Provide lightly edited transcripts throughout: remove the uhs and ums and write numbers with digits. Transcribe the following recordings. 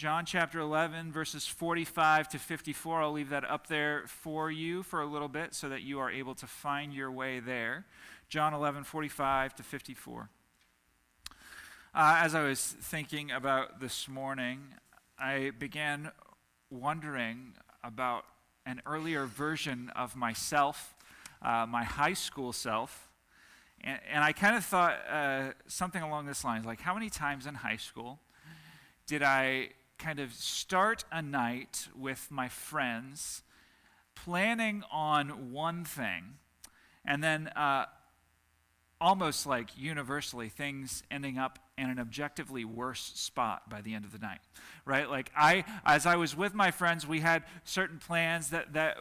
John chapter 11, verses 45 to 54. I'll leave that up there for you for a little bit so that you are able to find your way there. John 11, 45 to 54. As I was thinking about this morning, I began wondering about an earlier version of myself, my high school self. And I kind of thought something along this lines, like how many times in high school did I kind of start a night with my friends planning on one thing, and then almost like universally things ending up in an objectively worse spot by the end of the night, right? Like as I was with my friends, we had certain plans that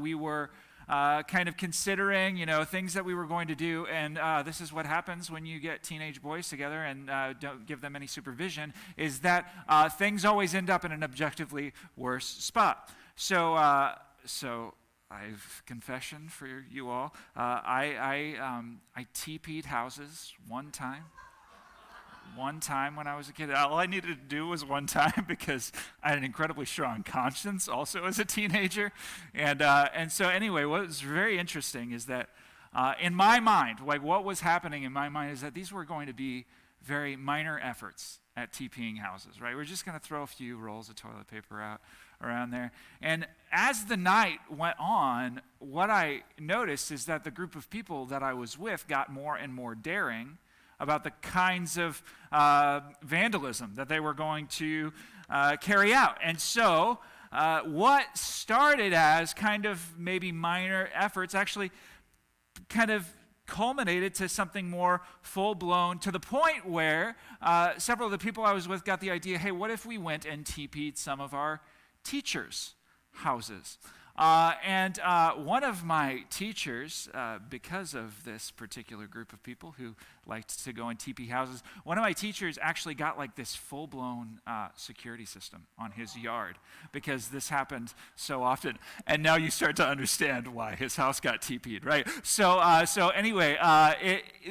we were kind of considering, things that we were going to do, and this is what happens when you get teenage boys together and don't give them any supervision, is that things always end up in an objectively worse spot. So I've confession for you all. I TP'd houses one time. One time when I was a kid. All I needed to do was one time because I had an incredibly strong conscience also as a teenager. And so anyway, what was very interesting is that in my mind, like what was happening in my mind is that these were going to be very minor efforts at TPing houses, right? We're just going to throw a few rolls of toilet paper out around there. And as the night went on, what I noticed is that the group of people that I was with got more and more daring about the kinds of vandalism that they were going to carry out. And so what started as kind of maybe minor efforts actually kind of culminated to something more full-blown, to the point where several of the people I was with got the idea, hey, what if we went and TP'd some of our teachers' houses? And one of my teachers, because of this particular group of people who liked to go in TP houses, one of my teachers actually got like this full-blown security system on his yard because this happened so often. And now you start to understand why his house got TP'd, right? So anyway,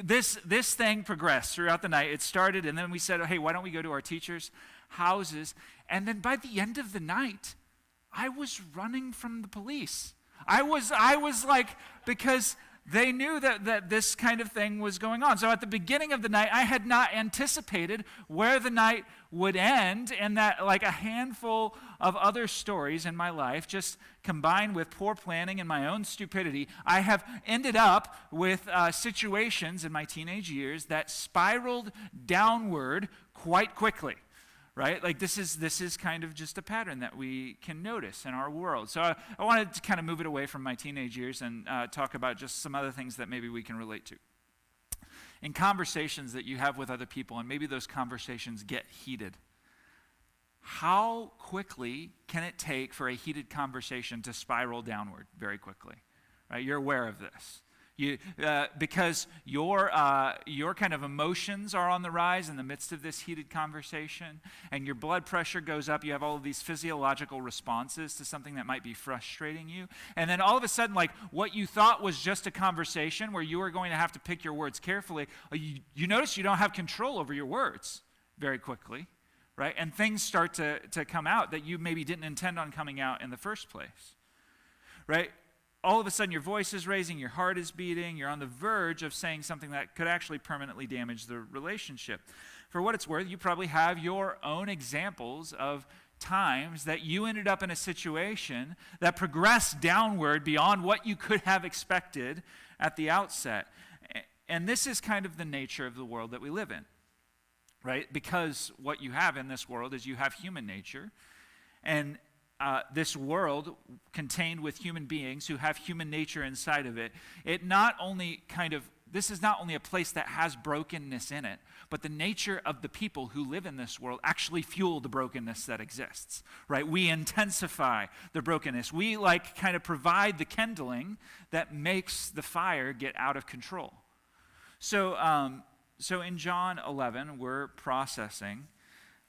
this thing progressed throughout the night. It started, and then we said, hey, why don't we go to our teachers' houses? And then by the end of the night, I was running from the police. I was like, because they knew that this kind of thing was going on. So at the beginning of the night, I had not anticipated where the night would end, and that like a handful of other stories in my life, just combined with poor planning and my own stupidity, I have ended up with situations in my teenage years that spiraled downward quite quickly. Right? Like this is kind of just a pattern that we can notice in our world. So I wanted to kind of move it away from my teenage years and talk about just some other things that maybe we can relate to. In conversations that you have with other people, and maybe those conversations get heated, how quickly can it take for a heated conversation to spiral downward very quickly? Right? You're aware of this. Because your kind of emotions are on the rise in the midst of this heated conversation, and your blood pressure goes up. You have all of these physiological responses to something that might be frustrating you. And then all of a sudden, like what you thought was just a conversation where you were going to have to pick your words carefully, you notice you don't have control over your words very quickly, right? And things start to come out that you maybe didn't intend on coming out in the first place, right? All of a sudden your voice is raising, your heart is beating, you're on the verge of saying something that could actually permanently damage the relationship. For what it's worth, you probably have your own examples of times that you ended up in a situation that progressed downward beyond what you could have expected at the outset. And this is kind of the nature of the world that we live in, right? Because what you have in this world is you have human nature, and this world contained with human beings who have human nature inside of it, this is not only a place that has brokenness in it, but the nature of the people who live in this world actually fuel the brokenness that exists, right? We intensify the brokenness. We kind of provide the kindling that makes the fire get out of control. So in John 11, we're processing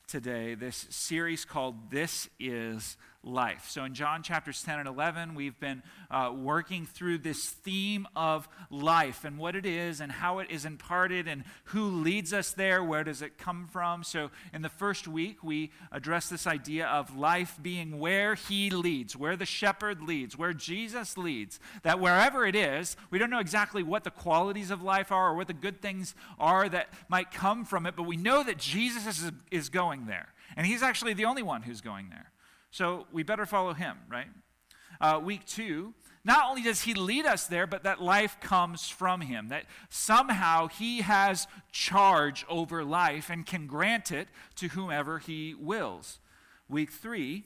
today this series called This Is life. So in John chapters 10 and 11, we've been working through this theme of life and what it is and how it is imparted and who leads us there, where does it come from. So in the first week, we addressed this idea of life being where he leads, where the shepherd leads, where Jesus leads, that wherever it is, we don't know exactly what the qualities of life are or what the good things are that might come from it, but we know that Jesus is going there. And he's actually the only one who's going there. So we better follow him, right? Week 2, not only does he lead us there, but that life comes from him, that somehow he has charge over life and can grant it to whomever he wills. Week 3,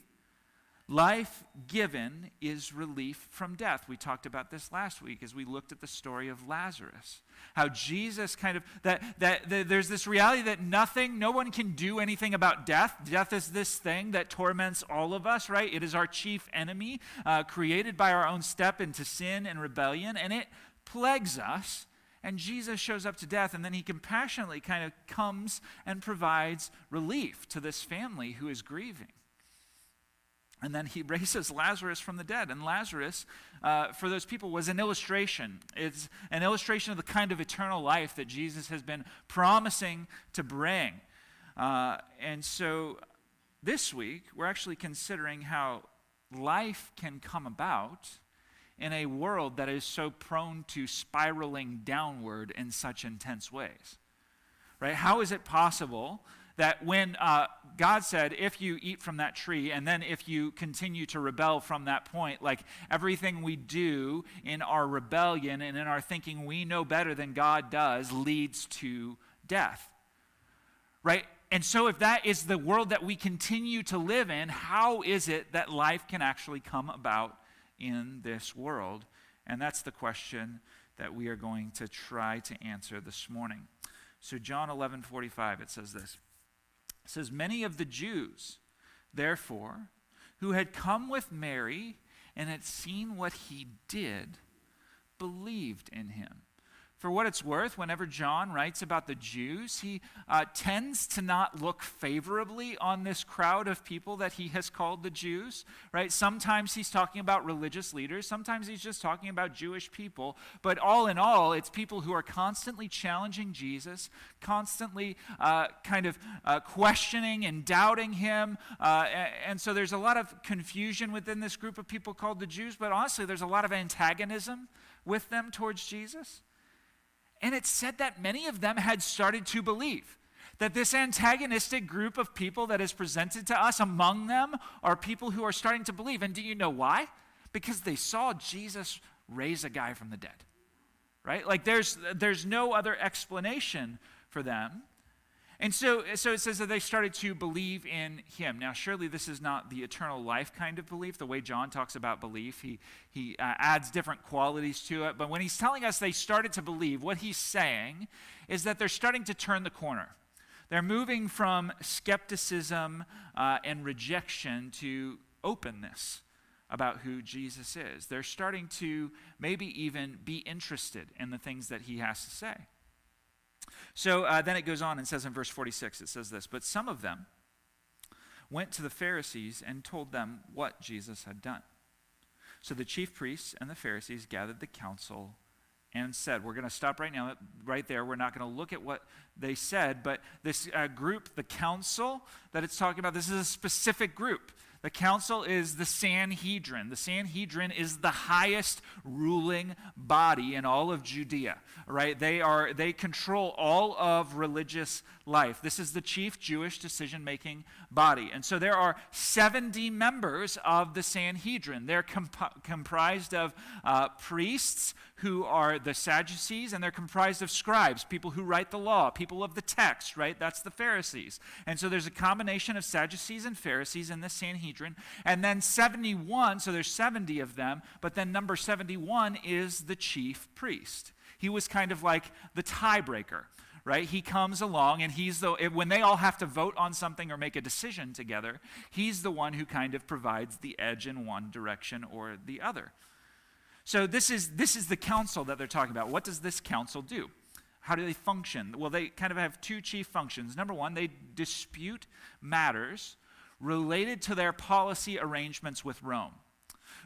life given is relief from death. We talked about this last week as we looked at the story of Lazarus. How Jesus there's this reality that no one can do anything about death. Death is this thing that torments all of us, right? It is our chief enemy, created by our own step into sin and rebellion, and it plagues us. And Jesus shows up to death, and then he compassionately kind of comes and provides relief to this family who is grieving. And then he raises Lazarus from the dead. And Lazarus, for those people, was an illustration. It's an illustration of the kind of eternal life that Jesus has been promising to bring. And so this week, we're actually considering how life can come about in a world that is so prone to spiraling downward in such intense ways. Right? How is it possible that when God said, if you eat from that tree, and then if you continue to rebel from that point, like everything we do in our rebellion and in our thinking we know better than God does leads to death, right? And so if that is the world that we continue to live in, how is it that life can actually come about in this world? And that's the question that we are going to try to answer this morning. So John 11:45, it says this. It says, many of the Jews, therefore, who had come with Mary and had seen what he did, believed in him. For what it's worth, whenever John writes about the Jews, he tends to not look favorably on this crowd of people that he has called the Jews, right? Sometimes he's talking about religious leaders. Sometimes he's just talking about Jewish people. But all in all, it's people who are constantly challenging Jesus, constantly questioning and doubting him. And so there's a lot of confusion within this group of people called the Jews. But honestly, there's a lot of antagonism with them towards Jesus. And it said that many of them had started to believe. That this antagonistic group of people that is presented to us, among them are people who are starting to believe. And do you know why? Because they saw Jesus raise a guy from the dead. Right? Like there's no other explanation for them. And so it says that they started to believe in him. Now, surely this is not the eternal life kind of belief. The way John talks about belief, he adds different qualities to it. But when he's telling us they started to believe, what he's saying is that they're starting to turn the corner. They're moving from skepticism and rejection to openness about who Jesus is. They're starting to maybe even be interested in the things that he has to say. So then it goes on and says in verse 46, it says this, but some of them went to the Pharisees and told them what Jesus had done. So the chief priests and the Pharisees gathered the council and said, we're going to stop right now, right there. We're not going to look at what they said, but this group, the council that it's talking about, this is a specific group. The council is the Sanhedrin. The Sanhedrin is the highest ruling body in all of Judea, right? They control all of religious life. This is the chief Jewish decision-making body. And so there are 70 members of the Sanhedrin. They're comprised of priests who are the Sadducees, and they're comprised of scribes, people who write the law, people of the text, right? That's the Pharisees. And so there's a combination of Sadducees and Pharisees in the Sanhedrin. And then 71, so there's 70 of them, but then number 71 is the chief priest. He was kind of like the tiebreaker, right? He comes along and when they all have to vote on something or make a decision together, he's the one who kind of provides the edge in one direction or the other. So this is the council that they're talking about. What does this council do? How do they function? Well, they kind of have two chief functions. Number one, they dispute matters related to their policy arrangements with Rome.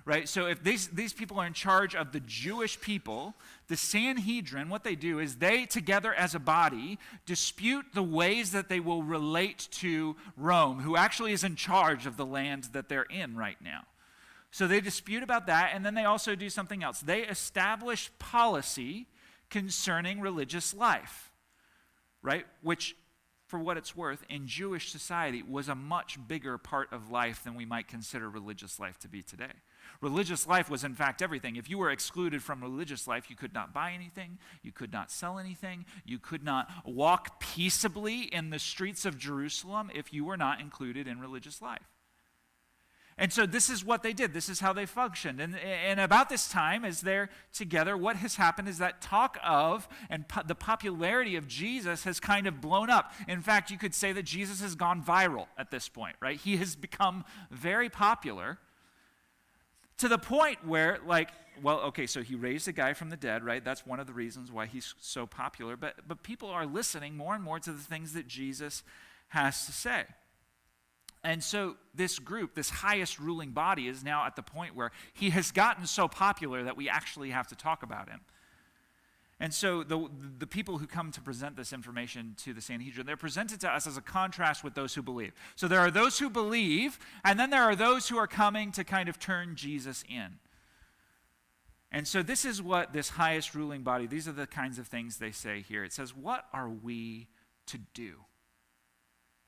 Right? So if these people are in charge of the Jewish people, the Sanhedrin, what they do is they, together as a body, dispute the ways that they will relate to Rome, who actually is in charge of the land that they're in right now. So they dispute about that, and then they also do something else. They establish policy concerning religious life, right? Which, for what it's worth, in Jewish society was a much bigger part of life than we might consider religious life to be today. Religious life was, in fact, everything. If you were excluded from religious life, you could not buy anything, you could not sell anything, you could not walk peaceably in the streets of Jerusalem if you were not included in religious life. And so this is what they did. This is how they functioned. And about this time, as they're together, what has happened is that talk of and the popularity of Jesus has kind of blown up. In fact, you could say that Jesus has gone viral at this point, right? He has become very popular to the point where, so he raised a guy from the dead, right? That's one of the reasons why he's so popular. But people are listening more and more to the things that Jesus has to say. And so this group, this highest ruling body, is now at the point where he has gotten so popular that we actually have to talk about him. And so the people who come to present this information to the Sanhedrin, they're presented to us as a contrast with those who believe. So there are those who believe, and then there are those who are coming to kind of turn Jesus in. And so this is what this highest ruling body, these are the kinds of things they say here. It says, what are we to do?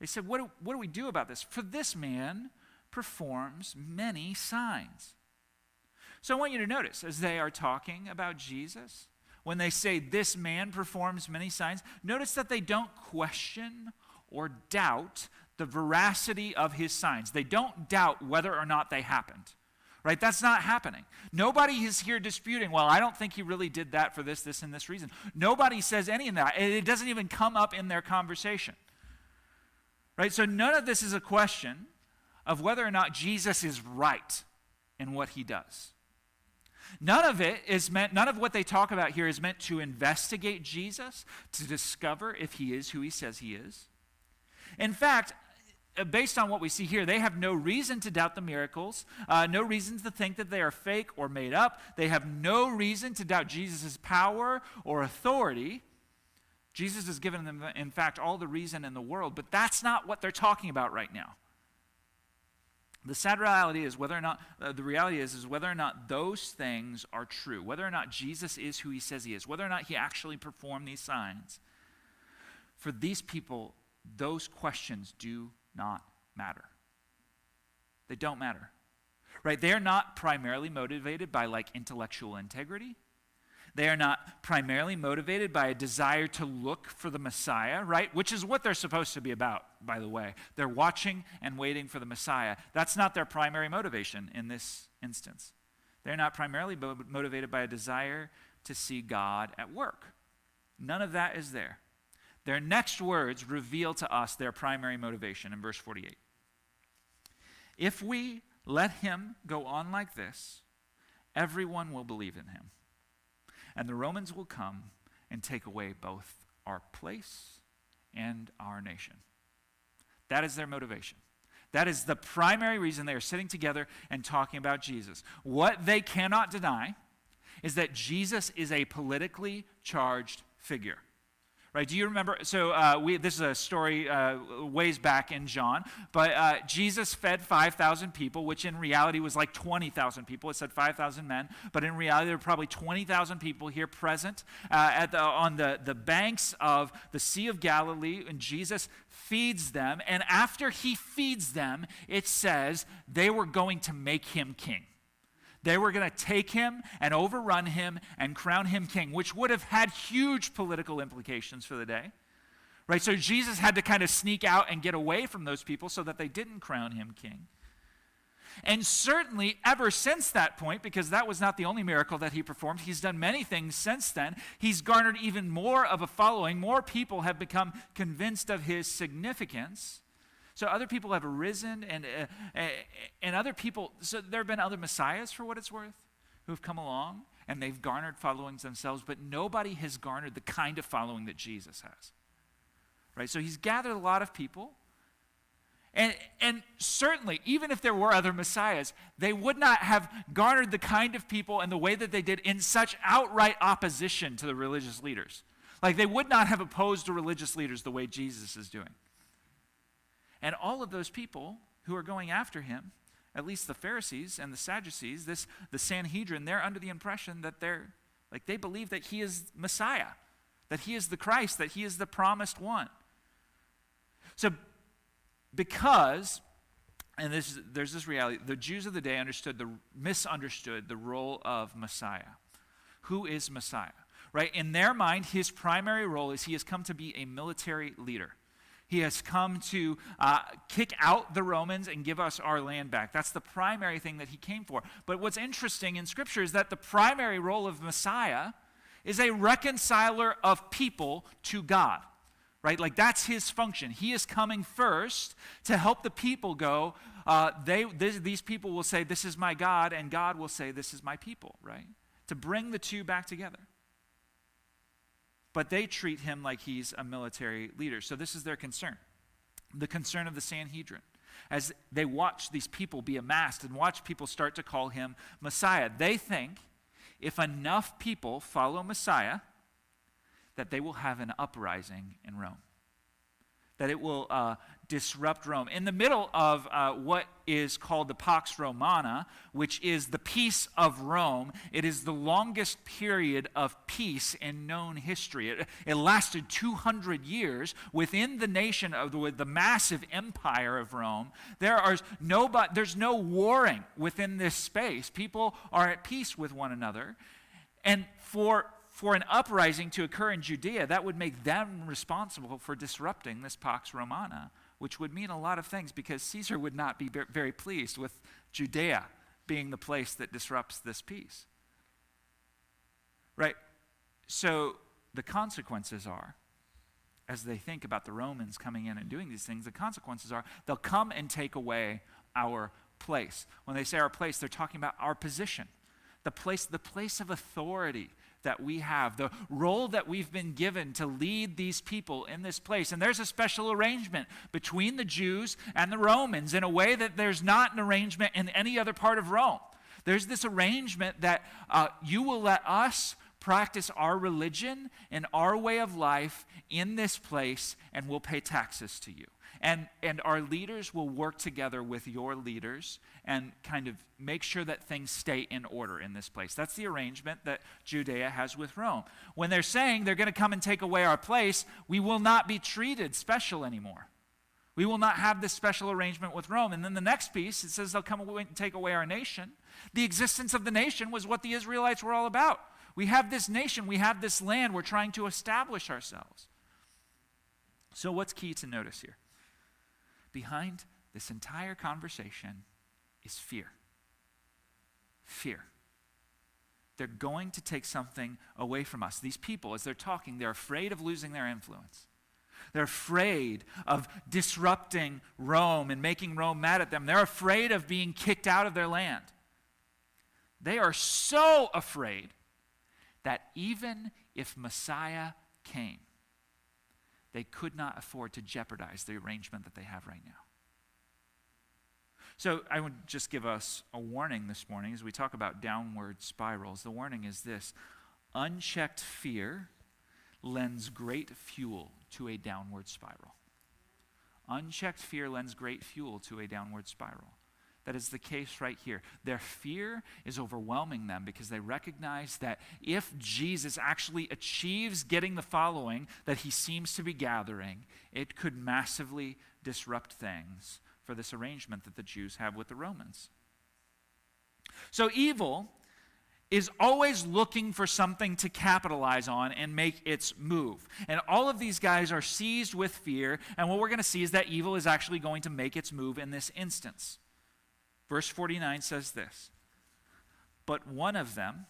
They said, what do we do about this? For this man performs many signs. So I want you to notice, as they are talking about Jesus, when they say this man performs many signs, notice that they don't question or doubt the veracity of his signs. They don't doubt whether or not they happened. Right? That's not happening. Nobody is here disputing, well, I don't think he really did that for this, and this reason. Nobody says any of that. It doesn't even come up in their conversation. Right? So none of this is a question of whether or not Jesus is right in what he does. None of what they talk about here is meant to investigate Jesus, to discover if he is who he says he is. In fact, based on what we see here, they have no reason to doubt the miracles, no reason to think that they are fake or made up. They have no reason to doubt Jesus' power or authority. Jesus has given them, in fact, all the reason in the world, but that's not what they're talking about right now. The sad reality is whether or not, whether or not those things are true, whether or not Jesus is who he says he is, whether or not he actually performed these signs. For these people, those questions do not matter. They don't matter, right? They are not primarily motivated by intellectual integrity. They are not primarily motivated by a desire to look for the Messiah, right? Which is what they're supposed to be about, by the way. They're watching and waiting for the Messiah. That's not their primary motivation in this instance. They're not primarily motivated by a desire to see God at work. None of that is there. Their next words reveal to us their primary motivation in verse 48. If we let him go on like this, everyone will believe in him. And the Romans will come and take away both our place and our nation. That is their motivation. That is the primary reason they are sitting together and talking about Jesus. What they cannot deny is that Jesus is a politically charged figure. Right? Do you remember? So this is a story ways back in John, but Jesus fed 5,000 people, which in reality was like 20,000 people. It said 5,000 men, but in reality there were probably 20,000 people here present on the banks of the Sea of Galilee, and Jesus feeds them. And after he feeds them, it says they were going to make him king. They were going to take him and overrun him and crown him king, which would have had huge political implications for the day. Right? So Jesus had to kind of sneak out and get away from those people so that they didn't crown him king. And certainly ever since that point, because that was not the only miracle that he performed, he's done many things since then. He's garnered even more of a following. More people have become convinced of his significance. So other people have arisen, and other people, so there have been other messiahs, for what it's worth, who have come along, and they've garnered followings themselves, but nobody has garnered the kind of following that Jesus has. Right? So he's gathered a lot of people, And certainly, even if there were other messiahs, they would not have garnered the kind of people and the way that they did in such outright opposition to the religious leaders. Like, they would not have opposed the religious leaders the way Jesus is doing. And all of those people who are going after him, at least the Pharisees and the Sadducees, the Sanhedrin, they're under the impression that they believe that he is Messiah, that he is the Christ, that he is the promised one. So, because, and there's this reality, the Jews of the day misunderstood the role of Messiah. Who is Messiah? Right? In their mind, his primary role is he has come to be a military leader. He has come to kick out the Romans and give us our land back. That's the primary thing that he came for. But what's interesting in Scripture is that the primary role of Messiah is a reconciler of people to God. Right? Like, that's his function. He is coming first to help the people go. These people will say, this is my God, and God will say, this is my people, right? To bring the two back together. But they treat him like he's a military leader. So this is their concern. The concern of the Sanhedrin. As they watch these people be amassed and watch people start to call him Messiah. They think if enough people follow Messiah, that they will have an uprising in Rome. That it will disrupt Rome. In the middle of what is called the Pax Romana, which is the peace of Rome, it is the longest period of peace in known history. It lasted 200 years within the nation of the massive empire of Rome. There's no warring within this space. People are at peace with one another. And for an uprising to occur in Judea, that would make them responsible for disrupting this Pax Romana, which would mean a lot of things because Caesar would not be very pleased with Judea being the place that disrupts this peace. Right? So the consequences are, as they think about the Romans coming in and doing these things, the consequences are they'll come and take away our place. When they say our place, they're talking about our position, the place of authority that we have, the role that we've been given to lead these people in this place. And there's a special arrangement between the Jews and the Romans in a way that there's not an arrangement in any other part of Rome. There's this arrangement that you will let us practice our religion and our way of life in this place, and we'll pay taxes to you. And our leaders will work together with your leaders and kind of make sure that things stay in order in this place. That's the arrangement that Judea has with Rome. When they're saying they're going to come and take away our place, we will not be treated special anymore. We will not have this special arrangement with Rome. And then the next piece, it says they'll come and take away our nation. The existence of the nation was what the Israelites were all about. We have this nation, we have this land, we're trying to establish ourselves. So what's key to notice here? Behind this entire conversation is fear. Fear. They're going to take something away from us. These people, as they're talking, they're afraid of losing their influence. They're afraid of disrupting Rome and making Rome mad at them. They're afraid of being kicked out of their land. They are so afraid that even if Messiah came, they could not afford to jeopardize the arrangement that they have right now. So I would just give us a warning this morning as we talk about downward spirals. The warning is this: unchecked fear lends great fuel to a downward spiral. Unchecked fear lends great fuel to a downward spiral. That is the case right here. Their fear is overwhelming them because they recognize that if Jesus actually achieves getting the following that he seems to be gathering, it could massively disrupt things for this arrangement that the Jews have with the Romans. So evil is always looking for something to capitalize on and make its move. And all of these guys are seized with fear, and what we're going to see is that evil is actually going to make its move in this instance. Verse 49 says this: but one of them,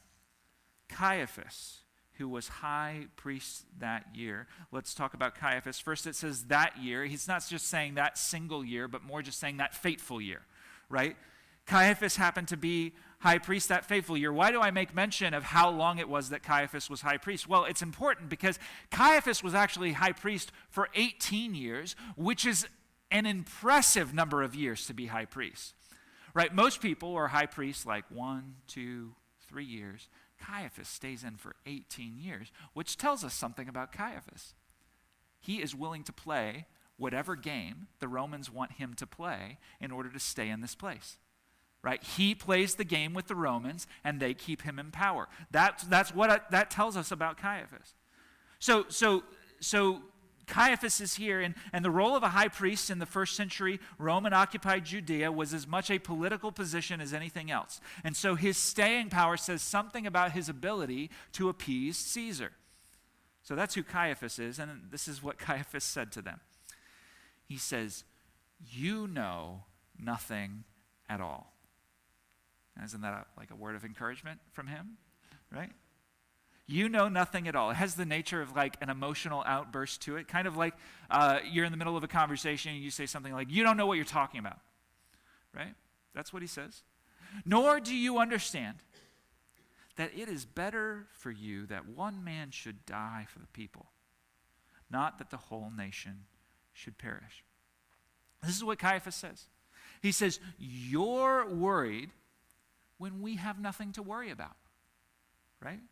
Caiaphas, who was high priest that year. Let's talk about Caiaphas. First it says that year. He's not just saying that single year, but more just saying that fateful year, right? Caiaphas happened to be high priest that fateful year. Why do I make mention of how long it was that Caiaphas was high priest? Well, it's important because Caiaphas was actually high priest for 18 years, which is an impressive number of years to be high priest. Right? Most people are high priests like 1, 2, 3 years. Caiaphas stays in for 18 years, which tells us something about Caiaphas. He is willing to play whatever game the Romans want him to play in order to stay in this place. Right? He plays the game with the Romans, and they keep him in power. That's what that tells us about Caiaphas. So Caiaphas is here, and the role of a high priest in the first century Roman-occupied Judea was as much a political position as anything else. And so his staying power says something about his ability to appease Caesar. So that's who Caiaphas is, and this is what Caiaphas said to them. He says, "You know nothing at all." Isn't that like a word of encouragement from him, right? You know nothing at all. It has the nature of like an emotional outburst to it, kind of like you're in the middle of a conversation and you say something like, "You don't know what you're talking about," right? That's what he says. "Nor do you understand that it is better for you that one man should die for the people, not that the whole nation should perish." This is what Caiaphas says. He says, "You're worried when we have nothing to worry about," right?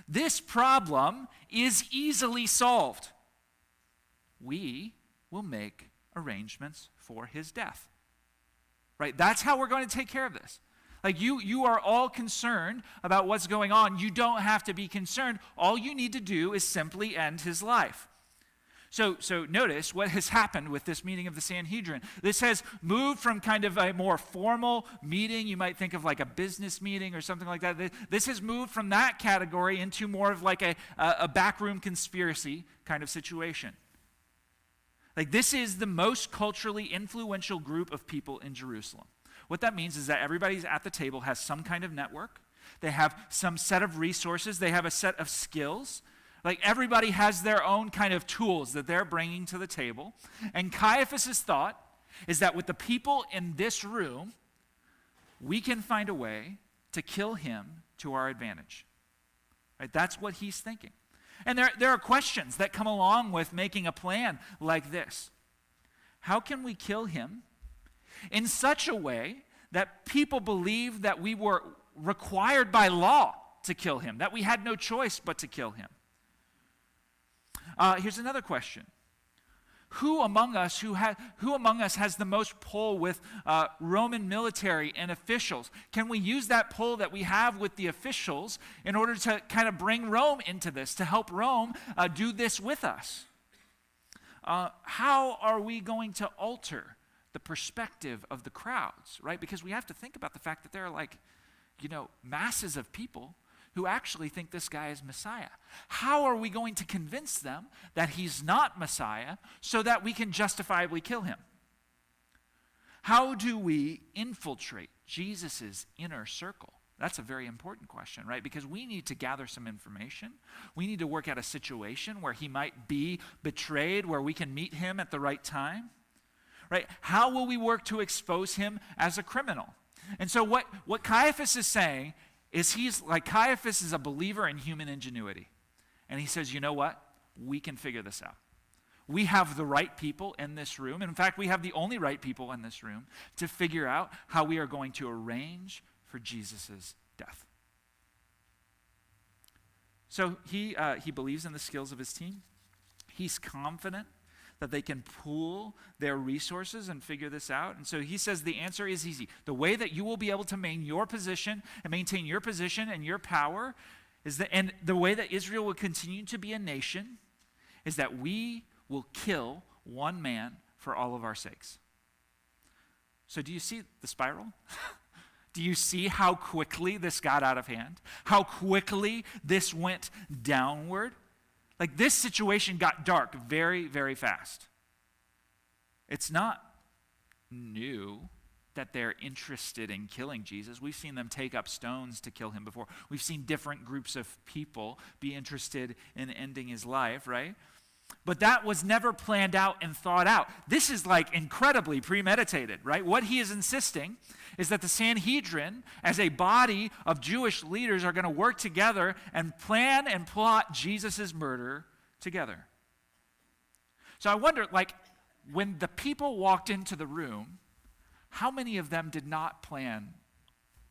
This problem is easily solved. We will make arrangements for his death, right? That's how we're going to take care of this. Like you are all concerned about what's going on. You don't have to be concerned. All you need to do is simply end his life. So notice what has happened with this meeting of the Sanhedrin. This has moved from kind of a more formal meeting. You might think of like a business meeting or something like that. This has moved from that category into more of like a backroom conspiracy kind of situation. Like this is the most culturally influential group of people in Jerusalem. What that means is that everybody's at the table has some kind of network. They have some set of resources. They have a set of skills. Like everybody has their own kind of tools that they're bringing to the table. And Caiaphas' thought is that with the people in this room, we can find a way to kill him to our advantage. Right? That's what he's thinking. And there are questions that come along with making a plan like this. How can we kill him in such a way that people believe that we were required by law to kill him, that we had no choice but to kill him? Here's another question. Who among us has the most pull with Roman military and officials? Can we use that pull that we have with the officials in order to kind of bring Rome into this, to help Rome do this with us? How are we going to alter the perspective of the crowds, right? Because we have to think about the fact that there are masses of people who actually think this guy is Messiah. How are we going to convince them that he's not Messiah so that we can justifiably kill him? How do we infiltrate Jesus' inner circle? That's a very important question, right? Because we need to gather some information. We need to work out a situation where he might be betrayed, where we can meet him at the right time, right? How will we work to expose him as a criminal? And so what Caiaphas is saying is Caiaphas is a believer in human ingenuity. And he says, you know what? We can figure this out. We have the right people in this room. In fact, we have the only right people in this room to figure out how we are going to arrange for Jesus' death. So he believes in the skills of his team. He's confident that they can pool their resources and figure this out. And so he says the answer is easy. The way that you will be able to maintain your position and your power and the way that Israel will continue to be a nation is that we will kill one man for all of our sakes. So do you see the spiral? Do you see how quickly this got out of hand? How quickly this went downward? Like this situation got dark very, very fast. It's not new that they're interested in killing Jesus. We've seen them take up stones to kill him before. We've seen different groups of people be interested in ending his life, right? But that was never planned out and thought out. This is like incredibly premeditated, right? What he is insisting is that the Sanhedrin, as a body of Jewish leaders, are going to work together and plan and plot Jesus' murder together. So I wonder, when the people walked into the room, how many of them did not plan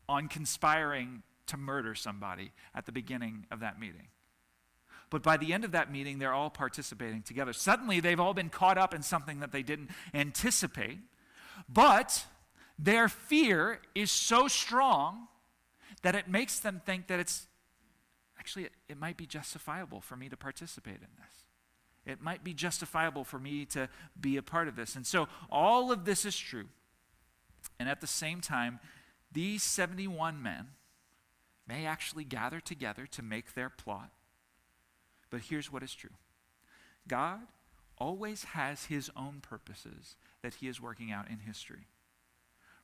on conspiring to murder somebody at the beginning of that meeting? But by the end of that meeting, they're all participating together. Suddenly, they've all been caught up in something that they didn't anticipate. But their fear is so strong that it makes them think that it might be justifiable for me to participate in this. It might be justifiable for me to be a part of this. And so all of this is true. And at the same time, these 71 men may actually gather together to make their plot. But here's what is true. God always has his own purposes that he is working out in history.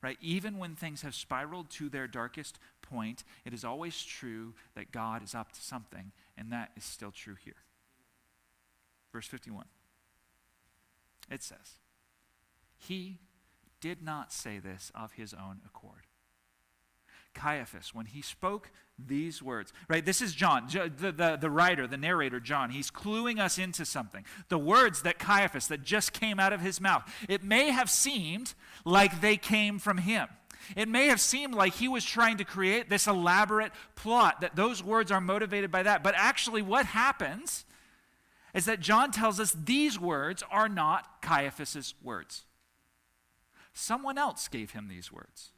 Right? Even when things have spiraled to their darkest point, it is always true that God is up to something, and that is still true here. Verse 51. It says, he did not say this of his own accord. Caiaphas, when he spoke these words, right? This is John, the writer, the narrator, John. He's cluing us into something. The words that Caiaphas, that just came out of his mouth, it may have seemed like they came from him. It may have seemed like he was trying to create this elaborate plot, that those words are motivated by that. But actually what happens is that John tells us these words are not Caiaphas's words. Someone else gave him these words.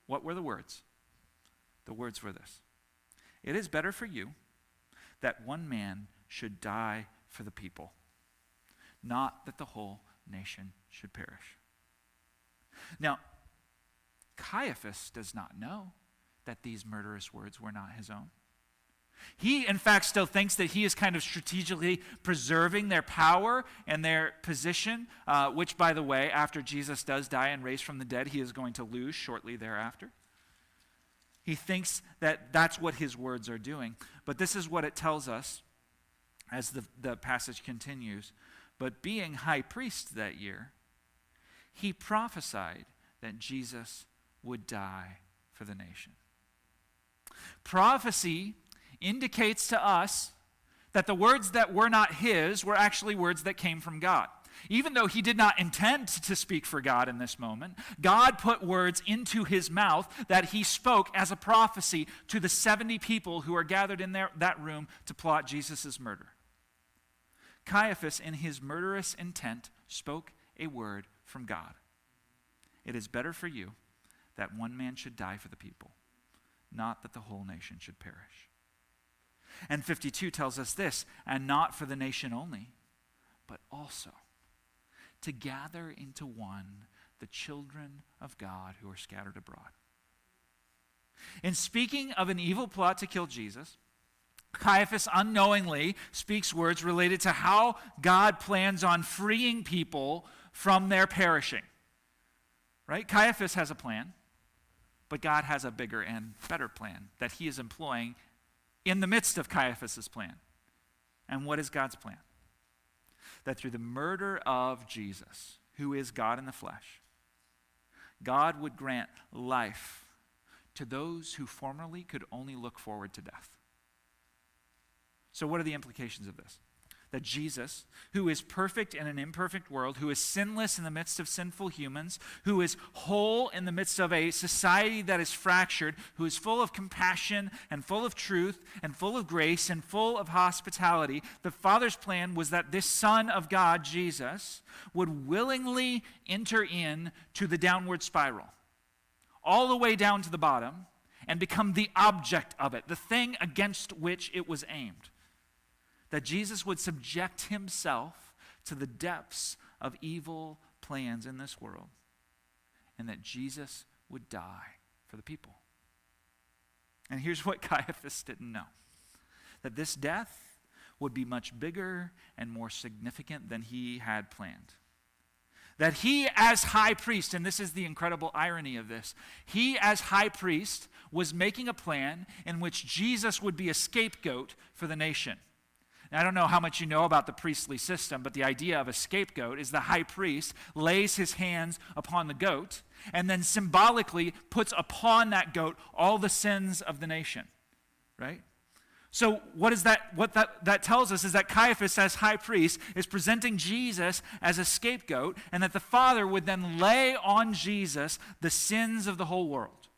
What were the words? The words were this: it is better for you that one man should die for the people, not that the whole nation should perish. Now, Caiaphas does not know that these murderous words were not his own. He, in fact, still thinks that he is kind of strategically preserving their power and their position, which, by the way, after Jesus does die and raise from the dead, he is going to lose shortly thereafter. He thinks that that's what his words are doing. But this is what it tells us as the passage continues. But being high priest that year, he prophesied that Jesus would die for the nation. Prophecy indicates to us that the words that were not his were actually words that came from God. Even though he did not intend to speak for God in this moment, God put words into his mouth that he spoke as a prophecy to the 70 people who are gathered in that room to plot Jesus' murder. Caiaphas, in his murderous intent, spoke a word from God. It is better for you that one man should die for the people, not that the whole nation should perish. And 52 tells us this, and not for the nation only, but also to gather into one the children of God who are scattered abroad. In speaking of an evil plot to kill Jesus, Caiaphas unknowingly speaks words related to how God plans on freeing people from their perishing. Right? Caiaphas has a plan, but God has a bigger and better plan that he is employing in the midst of Caiaphas' plan. And what is God's plan? That through the murder of Jesus, who is God in the flesh, God would grant life to those who formerly could only look forward to death. So what are the implications of this? That Jesus, who is perfect in an imperfect world, who is sinless in the midst of sinful humans, who is whole in the midst of a society that is fractured, who is full of compassion and full of truth and full of grace and full of hospitality, the Father's plan was that this Son of God, Jesus, would willingly enter into the downward spiral, all the way down to the bottom, and become the object of it, the thing against which it was aimed. That Jesus would subject himself to the depths of evil plans in this world, and that Jesus would die for the people. And here's what Caiaphas didn't know: that this death would be much bigger and more significant than he had planned. That he as high priest, and this is the incredible irony of this, he as high priest was making a plan in which Jesus would be a scapegoat for the nation. Now, I don't know how much you know about the priestly system, but the idea of a scapegoat is the high priest lays his hands upon the goat and then symbolically puts upon that goat all the sins of the nation, right? So what that tells us is that Caiaphas, as high priest, is presenting Jesus as a scapegoat, and that the Father would then lay on Jesus the sins of the whole world.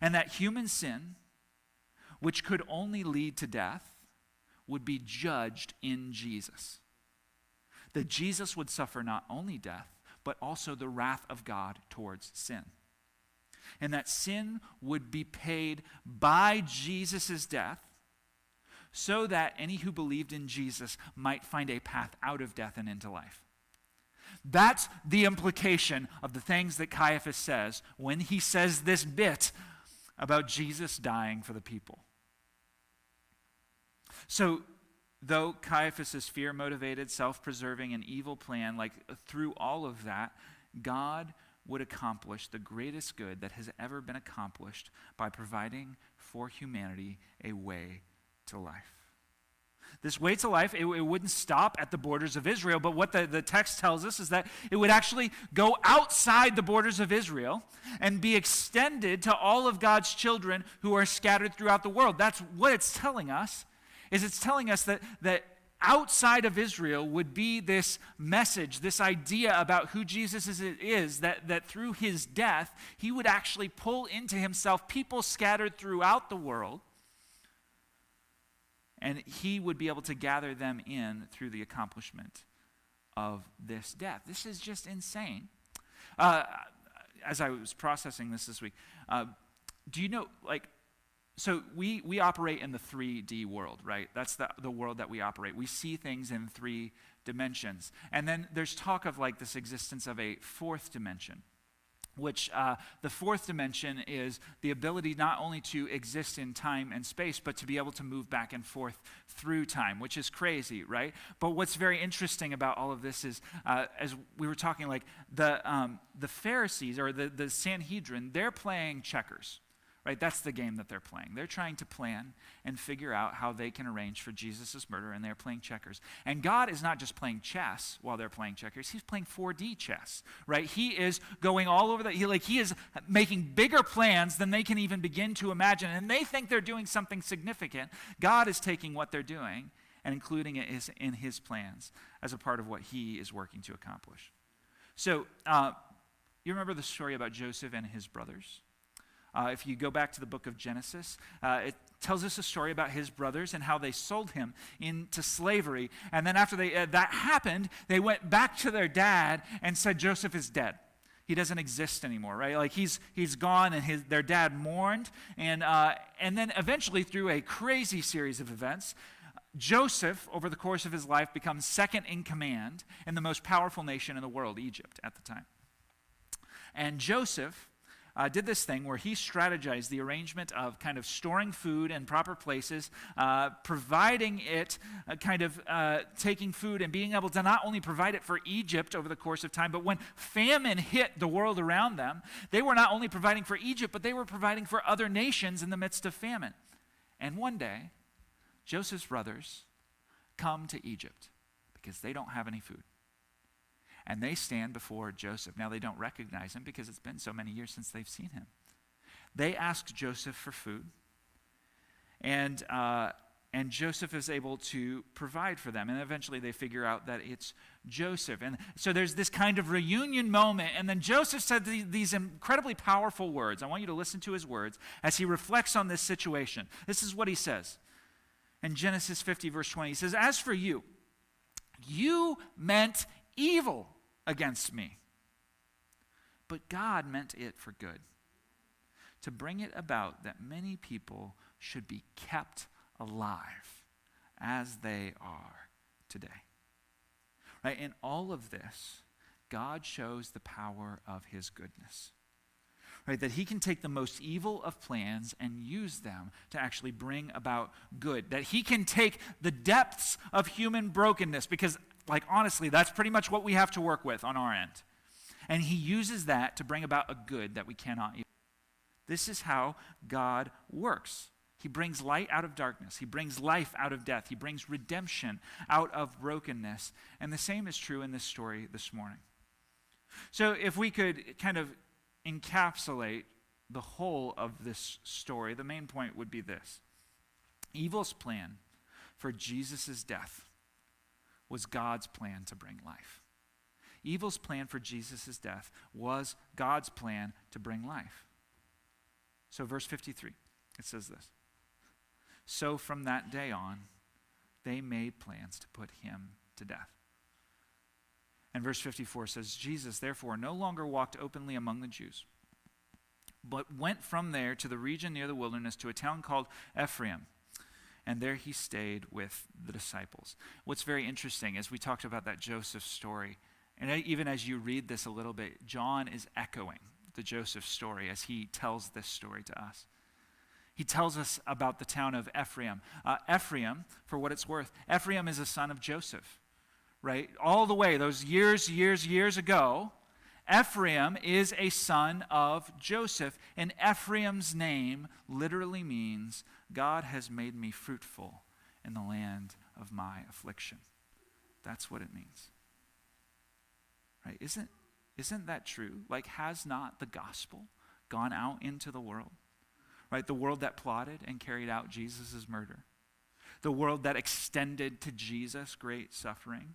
And that human sin, which could only lead to death, would be judged in Jesus. That Jesus would suffer not only death, but also the wrath of God towards sin. And that sin would be paid by Jesus' death, so that any who believed in Jesus might find a path out of death and into life. That's the implication of the things that Caiaphas says when he says this bit about Jesus dying for the people. So, though Caiaphas' fear-motivated, self-preserving, and evil plan, through all of that, God would accomplish the greatest good that has ever been accomplished by providing for humanity a way to life. This way to life, it wouldn't stop at the borders of Israel, but what the text tells us is that it would actually go outside the borders of Israel and be extended to all of God's children who are scattered throughout the world. That's what it's telling us, is it's telling us that outside of Israel would be this message, this idea about who Jesus is, that through his death, he would actually pull into himself people scattered throughout the world, and he would be able to gather them in through the accomplishment of this death. This is just insane. As I was processing this week, do you know, so we operate in the 3D world, right? That's the world that we operate. We see things in 3 dimensions. And then there's talk of this existence of a 4th dimension, which the 4th dimension is the ability not only to exist in time and space, but to be able to move back and forth through time, which is crazy, right? But what's very interesting about all of this is, as we were talking, the Pharisees or the Sanhedrin, they're playing checkers. Right, that's the game that they're playing. They're trying to plan and figure out how they can arrange for Jesus' murder, and they're playing checkers. And God is not just playing chess while they're playing checkers. He's playing 4D chess, right? He is going all over he is making bigger plans than they can even begin to imagine, and they think they're doing something significant. God is taking what they're doing and including it in his plans as a part of what he is working to accomplish. So, you remember the story about Joseph and his brothers? If you go back to the book of Genesis, it tells us a story about his brothers and how they sold him into slavery. And then after that happened, they went back to their dad and said, Joseph is dead. He doesn't exist anymore, right? He's gone, and their dad mourned. And then eventually, through a crazy series of events, Joseph, over the course of his life, becomes second in command in the most powerful nation in the world, Egypt, at the time. And Joseph did this thing where he strategized the arrangement of kind of storing food in proper places, providing it, taking food and being able to not only provide it for Egypt over the course of time, but when famine hit the world around them, they were not only providing for Egypt, but they were providing for other nations in the midst of famine. And one day, Joseph's brothers come to Egypt because they don't have any food. And they stand before Joseph. Now, they don't recognize him because it's been so many years since they've seen him. They ask Joseph for food, and Joseph is able to provide for them. And eventually they figure out that it's Joseph. And so there's this kind of reunion moment, and then Joseph said these incredibly powerful words. I want you to listen to his words as he reflects on this situation. This is what he says. In Genesis 50, verse 20, he says, "As for you, you meant evil against me, but God meant it for good, to bring it about that many people should be kept alive as they are today." Right? In all of this, God shows the power of his goodness. Right? That he can take the most evil of plans and use them to actually bring about good. That he can take the depths of human brokenness, because honestly, that's pretty much what we have to work with on our end. And he uses that to bring about a good that we cannot use. This is how God works. He brings light out of darkness. He brings life out of death. He brings redemption out of brokenness. And the same is true in this story this morning. So if we could kind of encapsulate the whole of this story, the main point would be this. Evil's plan for Jesus' death was God's plan to bring life. Evil's plan for Jesus' death was God's plan to bring life. So verse 53, it says this. So from that day on, they made plans to put him to death. And verse 54 says, Jesus therefore no longer walked openly among the Jews, but went from there to the region near the wilderness to a town called Ephraim. And there he stayed with the disciples. What's very interesting is we talked about that Joseph story. And even as you read this a little bit, John is echoing the Joseph story as he tells this story to us. He tells us about the town of Ephraim. Ephraim, for what it's worth, Ephraim is a son of Joseph, right? All the way, those years ago, Ephraim is a son of Joseph. And Ephraim's name literally means God has made me fruitful in the land of my affliction. That's what it means. Right? Isn't that true? Like, has not the gospel gone out into the world? Right? The world that plotted and carried out Jesus' murder. The world that extended to Jesus great suffering.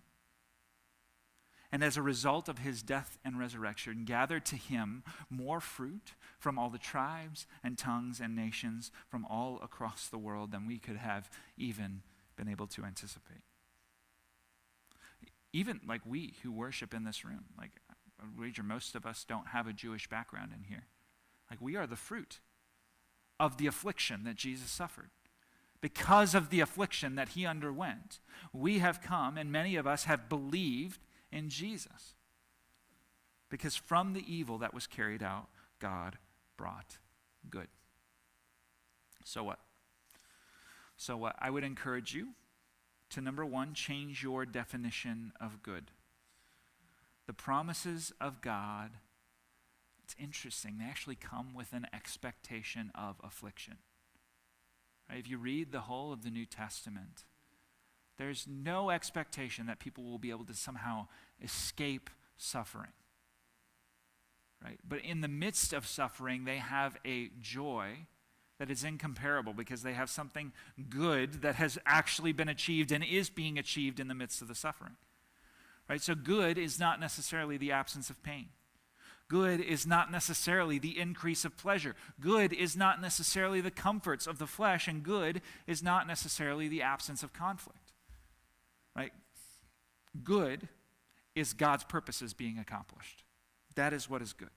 And as a result of his death and resurrection, gathered to him more fruit from all the tribes and tongues and nations from all across the world than we could have even been able to anticipate. Even like we who worship in this room, like I wager most of us don't have a Jewish background in here. Like, we are the fruit of the affliction that Jesus suffered. Because of the affliction that he underwent, we have come, and many of us have believed in Jesus. Because from the evil that was carried out, God brought good. So what? I would encourage you to, number one, change your definition of good. The promises of God, it's interesting, they actually come with an expectation of affliction. Right? If you read the whole of the New Testament, there's no expectation that people will be able to somehow escape suffering. Right? But in the midst of suffering, they have a joy that is incomparable because they have something good that has actually been achieved and is being achieved in the midst of the suffering. Right? So good is not necessarily the absence of pain. Good is not necessarily the increase of pleasure. Good is not necessarily the comforts of the flesh, and good is not necessarily the absence of conflict. Right? Good is God's purposes being accomplished. That is what is good.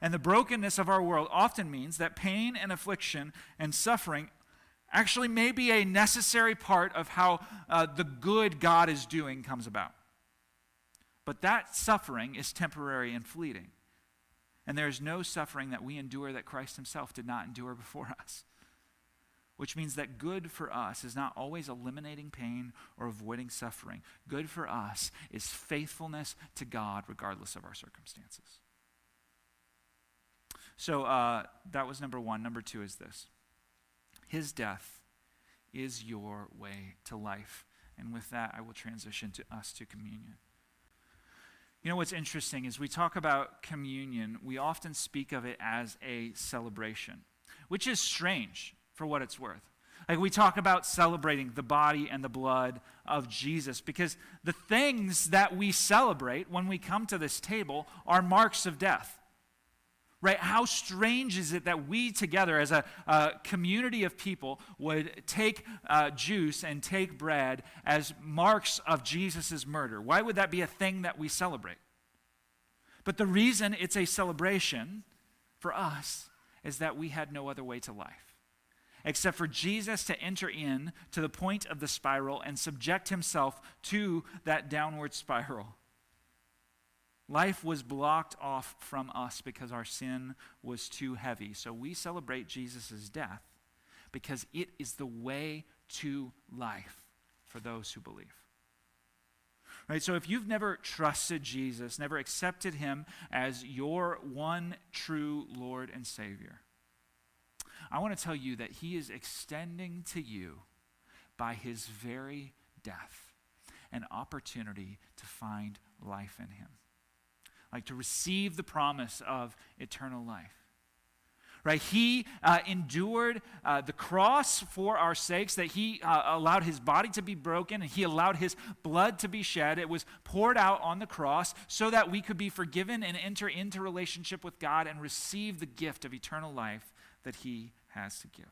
And the brokenness of our world often means that pain and affliction and suffering actually may be a necessary part of how the good God is doing comes about. But that suffering is temporary and fleeting. And there is no suffering that we endure that Christ himself did not endure before us. Which means that good for us is not always eliminating pain or avoiding suffering. Good for us is faithfulness to God regardless of our circumstances. So that was number one. Number two is this. His death is your way to life. And with that, I will transition to us to communion. You know what's interesting is we talk about communion, we often speak of it as a celebration, which is strange for what it's worth. Like, we talk about celebrating the body and the blood of Jesus because the things that we celebrate when we come to this table are marks of death. Right? How strange is it that we together as a community of people would take juice and take bread as marks of Jesus' murder? Why would that be a thing that we celebrate? But the reason it's a celebration for us is that we had no other way to life except for Jesus to enter in to the point of the spiral and subject himself to that downward spiral. Life was blocked off from us because our sin was too heavy. So we celebrate Jesus' death because it is the way to life for those who believe. Right? So if you've never trusted Jesus, never accepted him as your one true Lord and Savior, I want to tell you that he is extending to you by his very death an opportunity to find life in him. Like, to receive the promise of eternal life. right? He endured the cross for our sakes, that he allowed his body to be broken, and he allowed his blood to be shed. It was poured out on the cross so that we could be forgiven and enter into relationship with God and receive the gift of eternal life that he has to give.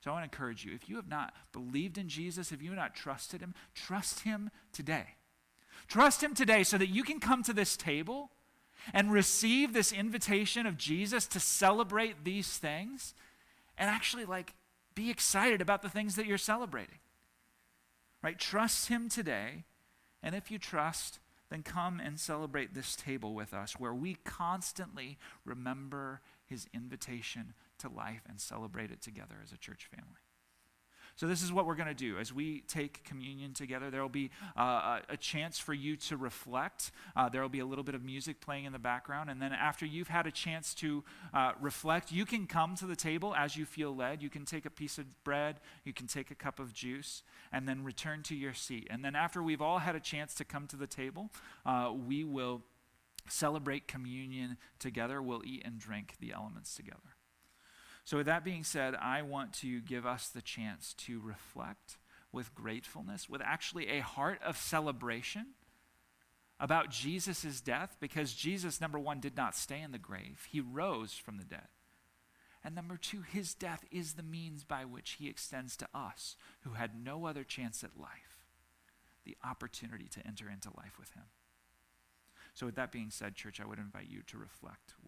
So I want to encourage you, if you have not believed in Jesus, if you have not trusted him, trust him today. Trust him today so that you can come to this table and receive this invitation of Jesus to celebrate these things and actually be excited about the things that you're celebrating. Right? Trust him today, and if you trust, then come and celebrate this table with us where we constantly remember his invitation to life and celebrate it together as a church family. So this is what we're going to do. As we take communion together, there will be a chance for you to reflect. There will be a little bit of music playing in the background. And then after you've had a chance to reflect, you can come to the table as you feel led. You can take a piece of bread. You can take a cup of juice and then return to your seat. And then after we've all had a chance to come to the table, we will celebrate communion together. We'll eat and drink the elements together. So with that being said, I want to give us the chance to reflect with gratefulness, with actually a heart of celebration about Jesus' death, because Jesus, number one, did not stay in the grave. He rose from the dead. And number two, his death is the means by which he extends to us, who had no other chance at life, the opportunity to enter into life with him. So with that being said, church, I would invite you to reflect with